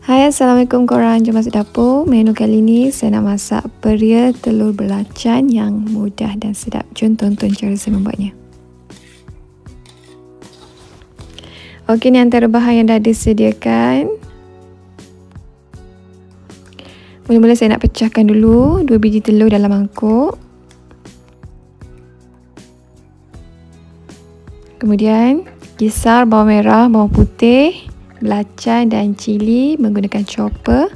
Hai, Assalamualaikum korang. Jom masuk dapur. Menu kali ni saya nak masak peria telur belacan yang mudah dan sedap. Jom tonton cara saya membuatnya. Okey, ni antara bahan yang dah disediakan. Mula-mula saya nak pecahkan dulu 2 biji telur dalam mangkuk. Kemudian kisar bawang merah, bawang putih, belacan dan cili menggunakan chopper.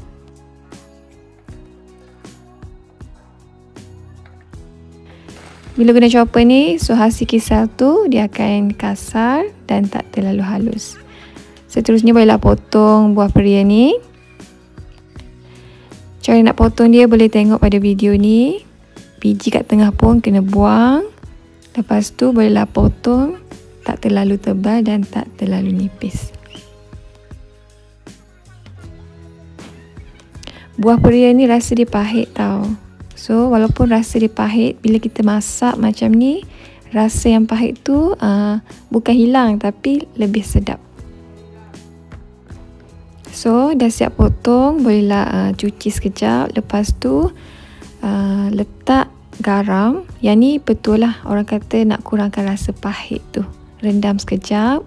Bila guna chopper ni, so hasil kisar tu dia akan kasar dan tak terlalu halus. Seterusnya bolehlah potong buah peria ni. Cara nak potong dia boleh tengok pada video ni. Biji kat tengah pun kena buang. Lepas tu bolehlah potong tak terlalu tebal dan tak terlalu nipis. Buah peria ni rasa dia pahit tau. So walaupun rasa dia pahit, bila kita masak macam ni, rasa yang pahit tu bukan hilang tapi lebih sedap. So dah siap potong, bolehlah cuci sekejap. Lepas tu letak garam. Yang ni betul lah, orang kata nak kurangkan rasa pahit tu. Rendam sekejap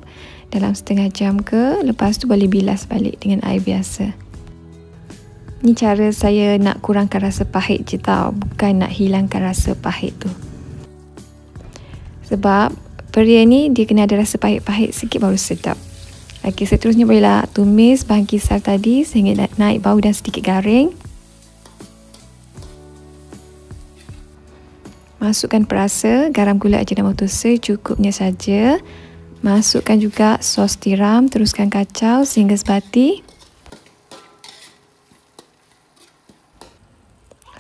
dalam setengah jam ke. Lepas tu boleh bilas balik dengan air biasa. Ni cara saya nak kurangkan rasa pahit je tau, bukan nak hilangkan rasa pahit tu. Sebab peria ni dia kena ada rasa pahit-pahit sikit baru sedap. Okey, seterusnya bolehlah tumis bahan kisar tadi sehingga naik bau dan sedikit garing. Masukkan perasa, garam, gula, ajinomoto secukupnya saja. Masukkan juga sos tiram, teruskan kacau sehingga sebati.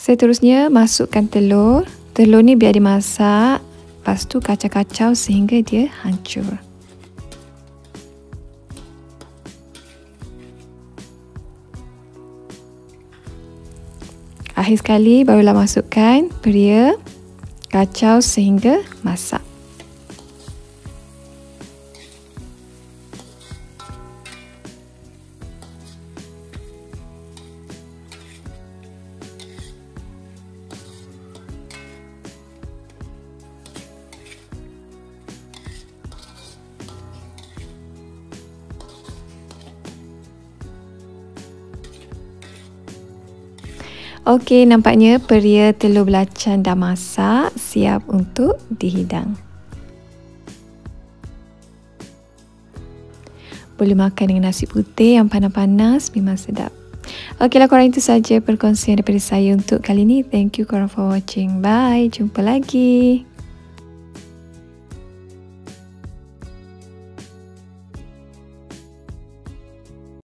Seterusnya masukkan telur. Telur ni biar dimasak, lepas tu kacau-kacau sehingga dia hancur. Akhir sekali barulah masukkan peria. Kacau sehingga masak. Okey, nampaknya peria telur belacan dah masak, siap untuk dihidang. Boleh makan dengan nasi putih yang panas-panas, memang sedap. Okeylah korang, itu saja perkongsian daripada saya untuk kali ni. Thank you korang for watching. Bye, jumpa lagi.